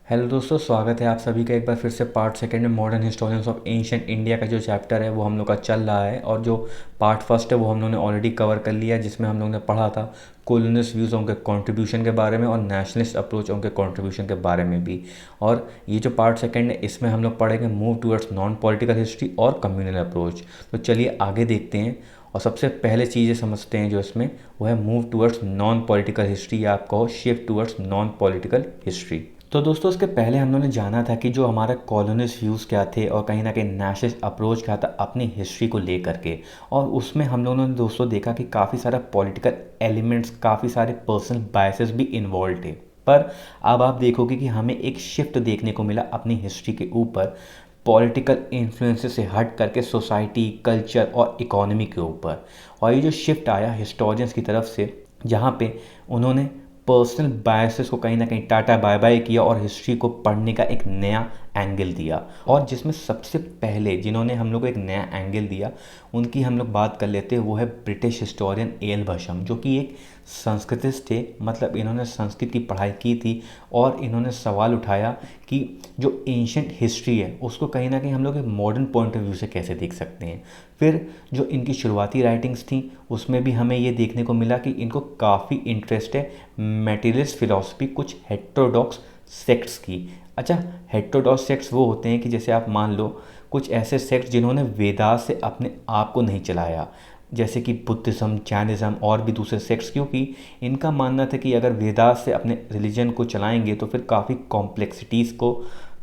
Hello दोस्तों, स्वागत है आप सभी का एक बार फिर से पार्ट सेकंड में modern historians of ancient India का जो चैप्टर है वो हम लोग का चल रहा है। और जो पार्ट फर्स्ट है वो हम लोगों ने ऑलरेडी कवर कर लिया है, जिसमें हम लोग ने पढ़ा था कॉलोनिस्ट व्यूज़ उनके कंट्रीब्यूशन के बारे में और नेशनलिस्ट अप्रोच उनके कंट्रीब्यूशन के बारे में भी। और ये जो पार्ट सेकंड है इसमें हम लोग पढ़ेंगे move towards non political history और कम्युनल अप्रोच। तो चलिए आगे देखते हैं और सबसे पहले चीज़ें समझते हैं जो इसमें वो है move towards non political history, या आप कहो shift towards non political history. तो दोस्तों उसके पहले हम लोगों ने जाना था कि जो हमारा कॉलोनिस्ट व्यूज़ क्या थे और कहीं ना कहीं नेशनलिस्ट अप्रोच क्या था अपनी हिस्ट्री को लेकर के। और उसमें हम लोगों ने दोस्तों देखा कि काफ़ी सारा पॉलिटिकल एलिमेंट्स, काफ़ी सारे पर्सनल बायसेस भी इन्वॉल्व थे। पर अब आप देखोगे कि हमें एक शिफ्ट देखने को मिला अपनी हिस्ट्री के ऊपर, पॉलिटिकल इन्फ्लुएंसेस से हट करके सोसाइटी, कल्चर और इकोनॉमी के ऊपर। और ये जो शिफ्ट आया हिस्टोरियंस की तरफ से, जहाँ पे उन्होंने पर्सनल बायसेस को कहीं ना कहीं टाटा बाय बाय किया और हिस्ट्री को पढ़ने का एक नया एंगल दिया। और जिसमें सबसे पहले जिन्होंने हम लोग को एक नया एंगल दिया उनकी हम लोग बात कर लेते हैं, वो है ब्रिटिश हिस्टोरियन एल भशम, जो कि एक संस्कृतिस्ट थे। मतलब इन्होंने संस्कृत की पढ़ाई की थी और इन्होंने सवाल उठाया कि जो एंशंट हिस्ट्री है उसको कहीं ना कहीं हम लोग एक मॉडर्न पॉइंट ऑफ व्यू से कैसे देख सकते हैं। फिर जो इनकी शुरुआती राइटिंग्स थी उसमें भी हमें ये देखने को मिला कि इनको काफ़ी इंटरेस्ट है मेटेरियलिस्ट फिलॉसफी, कुछ हेटेरोडॉक्स सेक्ट्स की। अच्छा, हेटेरोडॉक्स सेक्ट्स वो होते हैं कि जैसे आप मान लो कुछ ऐसे सेक्ट्स जिन्होंने वेदास से अपने आप को नहीं चलाया, जैसे कि बुद्धिज़्म, जैनिज़्म और भी दूसरे सेक्ट्स, क्योंकि इनका मानना था कि अगर वेदास से अपने रिलीजन को चलाएंगे तो फिर काफ़ी कॉम्प्लेक्सिटीज़ को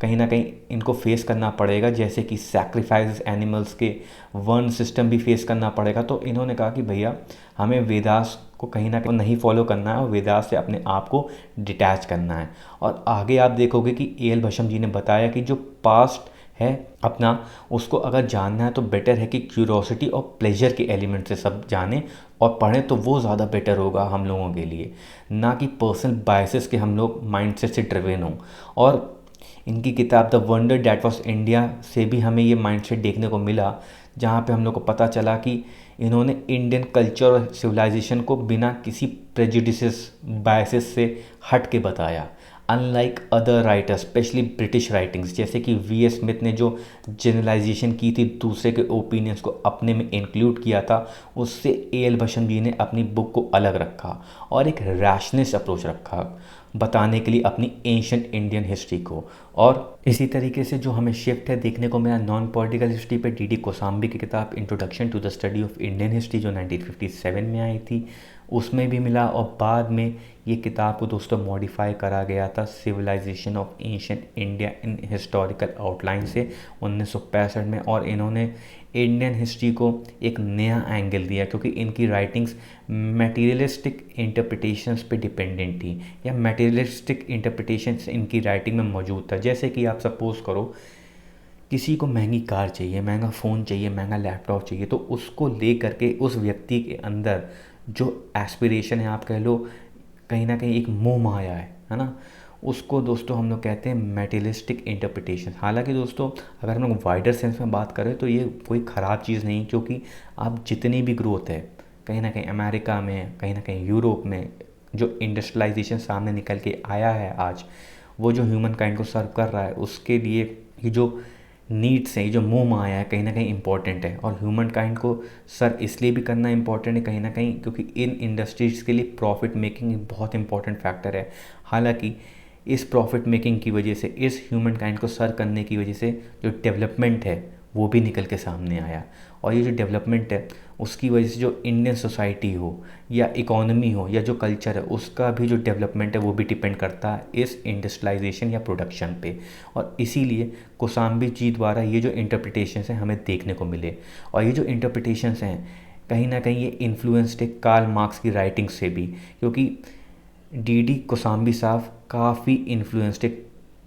कहीं ना कहीं इनको फेस करना पड़ेगा, जैसे कि सैक्रिफाइस एनिमल्स के वर्ण सिस्टम भी फेस करना पड़ेगा। तो इन्होंने कहा कि भैया हमें वेदास को कहीं ना कहीं नहीं फॉलो करना है और वेदास से अपने आप को डिटैच करना है। और आगे आप देखोगे कि ए एल भशम जी ने बताया कि जो पास्ट है अपना, उसको अगर जानना है तो बेटर है कि क्यूरोसिटी और प्लेजर के एलिमेंट से सब जानें और पढ़ें, तो वो ज़्यादा बेटर होगा हम लोगों के लिए, ना कि पर्सनल बायसेस के हम लोग माइंडसेट से ड्रिवन हों। और इनकी किताब the wonder that was India से भी हमें ये माइंडसेट देखने को मिला, जहाँ पे हम लोग को पता चला कि इन्होंने इंडियन कल्चर और सिविलाइजेशन को बिना किसी प्रेजुडिसेस, बायसेस से हट के बताया। Unlike other writers, specially British writings, जैसे कि वी एस स्मिथ ने जो जनरलाइजेशन की थी, दूसरे के ओपिनियंस को अपने में इंक्लूड किया था, उससे ए एल भशम जी ने अपनी बुक को अलग रखा और एक रैशनलिस्ट अप्रोच रखा बताने के लिए अपनी एंशिएंट इंडियन हिस्ट्री को। और इसी तरीके से जो हमें शिफ्ट है देखने को मिला नॉन पॉलिटिकल हिस्ट्री पे, डी डी कोसाम्बी की किताब introduction to the study of Indian history जो 1957 में आई थी, उसमें भी मिला। और बाद में ये किताब को दोस्तों मॉडिफाई करा गया था civilisation of ancient India in historical outline से 1965 में। और इन्होंने इंडियन हिस्ट्री को एक नया एंगल दिया, क्योंकि इनकी राइटिंग्स मटेरियलिस्टिक इंटरप्रिटेशंस पे डिपेंडेंट थी, या मटेरियलिस्टिक इंटरप्रिटेशंस इनकी राइटिंग में मौजूद था। जैसे कि आप सपोज़ करो किसी को महंगी कार चाहिए, महंगा फ़ोन चाहिए, महंगा लैपटॉप चाहिए, तो उसको ले करके उस व्यक्ति के अंदर जो एस्पिरेशन है, आप कह लो कहीं ना कहीं एक मोह माया है ना, उसको दोस्तों हम लोग कहते हैं मेटेरियलिस्टिक इंटरप्रिटेशन। हालांकि दोस्तों अगर हम लोग वाइडर सेंस में बात करें तो ये कोई ख़राब चीज़ नहीं, क्योंकि आप जितनी भी ग्रोथ है कहीं ना कहीं अमेरिका में, कहीं ना कहीं यूरोप में, जो इंडस्ट्रियलाइजेशन सामने निकल के आया है आज, वो जो ह्यूमन काइंड को सर्व कर रहा है, उसके लिए ये जो नीड्स हैं, ये जो मोह माया है, कहीं ना कहीं इंपॉर्टेंट है। और ह्यूमन काइंड को सर्व इसलिए भी करना इंपॉर्टेंट है कहीं ना कहीं क्योंकि इन इंडस्ट्रीज़ के लिए प्रॉफिट मेकिंग एक बहुत इंपॉर्टेंट फैक्टर है। हालांकि इस प्रॉफिट मेकिंग की वजह से, इस ह्यूमन काइंड को सर्व करने की वजह से जो डेवलपमेंट है वो भी निकल के सामने आया। और ये जो डेवलपमेंट है उसकी वजह से जो इंडियन सोसाइटी हो या इकोनॉमी हो या जो कल्चर है, उसका भी जो डेवलपमेंट है वो भी डिपेंड करता है इस इंडस्ट्रियलाइजेशन या प्रोडक्शन पे। और इसीलिए कोसाम्बी जी द्वारा ये जो इंटरप्रिटेशंस हैं हमें देखने को मिले। और ये जो इंटरप्रिटेशंस हैं कहीं ना कहीं ये इन्फ्लुएंस्ड है कार्ल मार्क्स की राइटिंग से भी, क्योंकि डी डी कोसाम्बी साहब काफ़ी इन्फ्लुएंस्ड है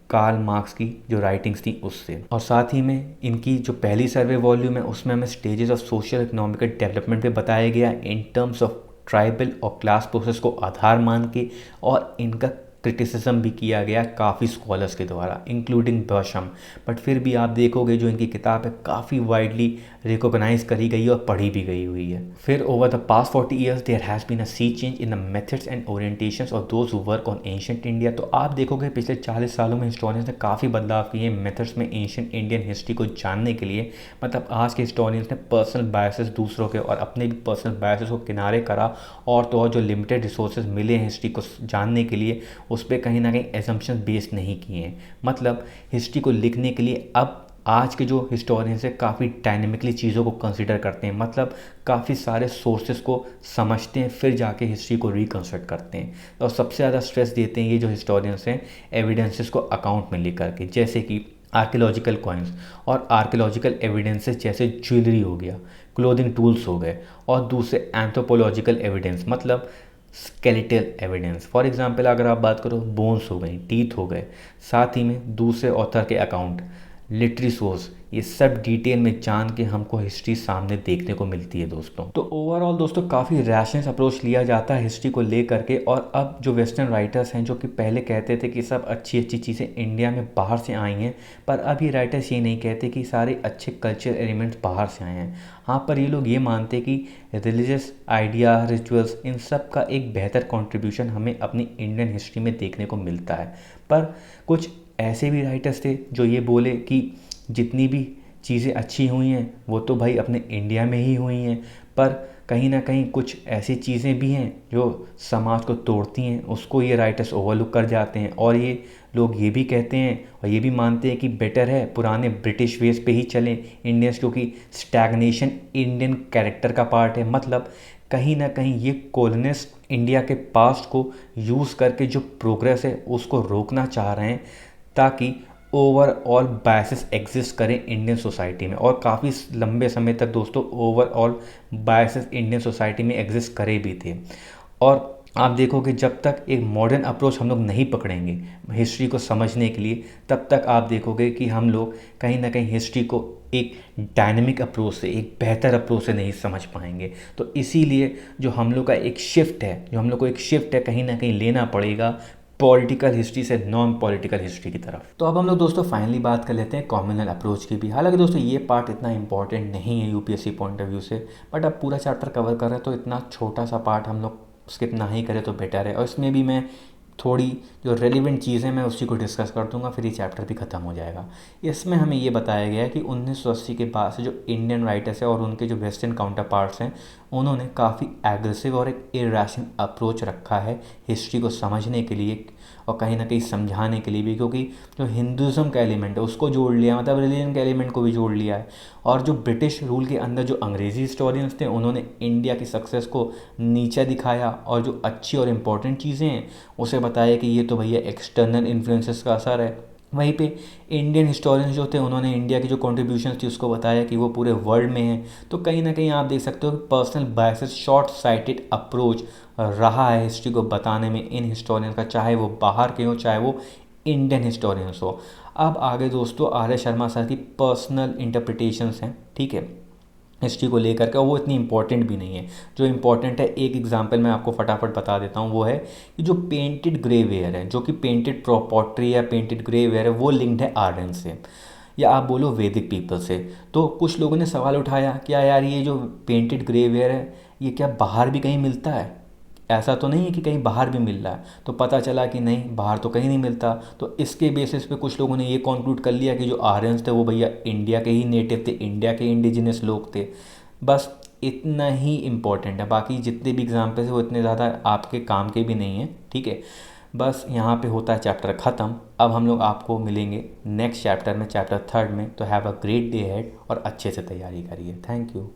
कार्ल मार्क्स की जो राइटिंग्स थी उससे। और साथ ही में इनकी जो पहली सर्वे वॉल्यूम है उसमें हमें stages of social economical development पे बताया गया इन टर्म्स ऑफ ट्राइबल और क्लास प्रोसेस को आधार मान के, और इनका क्रिटिसिज्म भी किया गया काफ़ी स्कॉलर्स के द्वारा इंक्लूडिंग बर्शम, बट फिर भी आप देखोगे जो इनकी किताब है काफ़ी वाइडली रिकॉग्नाइज करी गई है और पढ़ी भी गई हुई है। फिर over the past 40 years there has been a sea change in the methods and orientations of those who work on ancient India. तो आप देखोगे पिछले 40 सालों में हिस्टोरियंस ने काफ़ी बदलाव किए मेथड्स में एंशिएंट इंडियन हिस्ट्री को जानने के लिए। मतलब आज के हिस्टोरियंस ने पर्सनल बायसेस दूसरों के और अपने भी पर्सनल बायसेस को किनारे करा, और तो और जो लिमिटेड रिसोर्सेज मिले हैं हिस्ट्री को जानने के लिए उस पर कहीं ना कहीं एजम्पशन बेस्ड नहीं किए हैं। मतलब हिस्ट्री को लिखने के लिए अब आज के जो हिस्टोरियंस है काफ़ी डायनेमिकली चीज़ों को कंसिडर करते हैं, मतलब काफ़ी सारे सोर्सेज को समझते हैं फिर जाके हिस्ट्री को रिकंस्ट्रक्ट करते हैं। और सबसे ज़्यादा स्ट्रेस देते हैं ये जो हिस्टोरियंस हैं एविडेंसेस को अकाउंट में लिख करके, जैसे कि आर्कियोलॉजिकल कॉइन्स और आर्कियोलॉजिकल एविडेंसेस जैसे ज्वेलरी हो गया, क्लोथिंग टूल्स हो गए, और दूसरे एंथ्रोपोलॉजिकल एविडेंस मतलब स्केलेटल एविडेंस। फॉर एग्जांपल अगर आप बात करो बोन्स हो गई, टीथ हो गए, साथ ही में दूसरे ऑथर के अकाउंट, लिटरी सोर्स, ये सब डिटेल में जान के हमको हिस्ट्री सामने देखने को मिलती है दोस्तों। तो ओवरऑल दोस्तों काफ़ी रैशनल अप्रोच लिया जाता है हिस्ट्री को ले करके। और अब जो वेस्टर्न राइटर्स हैं जो कि पहले कहते थे कि सब अच्छी अच्छी चीज़ें इंडिया में बाहर से आई हैं, पर अब ये राइटर्स ये नहीं कहते कि सारे अच्छे कल्चर एलिमेंट्स बाहर से आए हैं। हाँ, पर ये लोग ये मानते कि रिलीजियस आइडिया, रिचुअल्स, इन सब का एक बेहतर कॉन्ट्रीब्यूशन हमें अपनी इंडियन हिस्ट्री में देखने को मिलता है। पर कुछ ऐसे भी राइटर्स थे जो ये बोले कि जितनी भी चीज़ें अच्छी हुई हैं वो तो भाई अपने इंडिया में ही हुई हैं, पर कहीं ना कहीं कुछ ऐसी चीज़ें भी हैं जो समाज को तोड़ती हैं, उसको ये राइटर्स ओवरलुक कर जाते हैं। और ये लोग ये भी कहते हैं और ये भी मानते हैं कि बेटर है पुराने ब्रिटिश वेज पे ही चलें इंडियंस, क्योंकि स्टैग्नेशन इंडियन कैरेक्टर का पार्ट है। मतलब कहीं ना कहीं ये कॉलोनिस्ट इंडिया के पास्ट को यूज़ करके जो प्रोग्रेस है उसको रोकना चाह रहे हैं, ताकि ओवरऑल बायसेस एग्जिस्ट करें इंडियन सोसाइटी में। और काफ़ी लंबे समय तक दोस्तों ओवरऑल बायसेस इंडियन सोसाइटी में एग्जिस्ट करे भी थे। और आप देखोगे जब तक एक मॉडर्न अप्रोच हम लोग नहीं पकड़ेंगे हिस्ट्री को समझने के लिए, तब तक आप देखोगे कि हम लोग कहीं ना कहीं हिस्ट्री को एक डायनेमिक अप्रोच से, एक बेहतर अप्रोच से नहीं समझ पाएंगे। तो इसीलिए जो हम लोग का एक शिफ्ट है, जो हम लोग को एक शिफ्ट है कहीं ना कहीं लेना पड़ेगा पॉलिटिकल हिस्ट्री से नॉन पॉलिटिकल हिस्ट्री की तरफ। तो अब हम लोग दोस्तों फाइनली बात कर लेते हैं कॉम्युनल अप्रोच की भी। हालांकि दोस्तों ये पार्ट इतना इंपॉर्टेंट नहीं है यूपीएससी पॉइंट ऑफ व्यू से, बट अब पूरा चैप्टर कवर कर रहे हैं तो इतना छोटा सा पार्ट हम लोग स्किप ना ही करें तो बेटर है। और इसमें भी मैं थोड़ी जो रेलिवेंट चीज़ें मैं उसी को डिस्कस कर दूंगा, फिर ये चैप्टर भी ख़त्म हो जाएगा। इसमें हमें ये बताया गया है कि 1980 के बाद से जो इंडियन राइटर्स हैं और उनके जो वेस्टर्न काउंटर पार्ट्स हैं उन्होंने काफ़ी एग्रेसिव और एक इरेशनल अप्रोच रखा है हिस्ट्री को समझने के लिए और कहीं ना कहीं समझाने के लिए भी, क्योंकि जो हिंदुज़म का एलिमेंट है उसको जोड़ लिया, मतलब रिलीजन के एलिमेंट को भी जोड़ लिया है। और जो ब्रिटिश रूल के अंदर जो अंग्रेज़ी हिस्टोरियंस थे उन्होंने इंडिया की सक्सेस को नीचे दिखाया, और जो अच्छी और इम्पोर्टेंट चीज़ें हैं उसे बताया कि ये तो भैया एक्सटर्नल इन्फ्लुएंसेस का असर है। वहीं पे इंडियन हिस्टोरियंस जो थे उन्होंने इंडिया की जो कॉन्ट्रीब्यूशन थी उसको बताया कि वो पूरे वर्ल्ड में है। तो कहीं ना कहीं आप देख सकते हो कि personal biases, short sighted approach रहा है हिस्ट्री को बताने में इन हिस्टोरियंस का, चाहे वो बाहर के हो चाहे वो इंडियन हिस्टोरियंस हो। अब आगे दोस्तों आर्य शर्मा सर की पर्सनल इंटरप्रिटेशंस हैं, ठीक है, हिस्ट्री को लेकर के, और वो इतनी इंपॉर्टेंट भी नहीं है। जो इंपॉर्टेंट है एक एग्जांपल मैं आपको फटाफट बता देता हूँ, वो है कि जो पेंटेड ग्रे वेयर है, जो कि पेंटेड पॉटरी या पेंटेड ग्रे वेयर है, वो लिंक्ड है आर्यन से, या आप बोलो वैदिक पीपल से। तो कुछ लोगों ने सवाल उठाया क्या यार ये जो पेंटेड ग्रे वेयर है ये क्या बाहर भी कहीं मिलता है? ऐसा तो नहीं है कि कहीं बाहर भी मिल रहा है? तो पता चला कि नहीं, बाहर तो कहीं नहीं मिलता। तो इसके बेसिस पे कुछ लोगों ने ये कॉन्क्लूड कर लिया कि जो आर्यंस थे वो भैया इंडिया के ही नेटिव थे, इंडिया के इंडिजिनस लोग थे। बस इतना ही इम्पोर्टेंट है, बाकी जितने भी एग्जाम्पल्स हैं वो इतने ज़्यादा आपके काम के भी नहीं हैं, ठीक है। बस यहाँ पे होता है चैप्टर ख़त्म। अब हम लोग आपको मिलेंगे नेक्स्ट चैप्टर में, चैप्टर 3 में। तो have a great day head और अच्छे से तैयारी करिए। Thank you.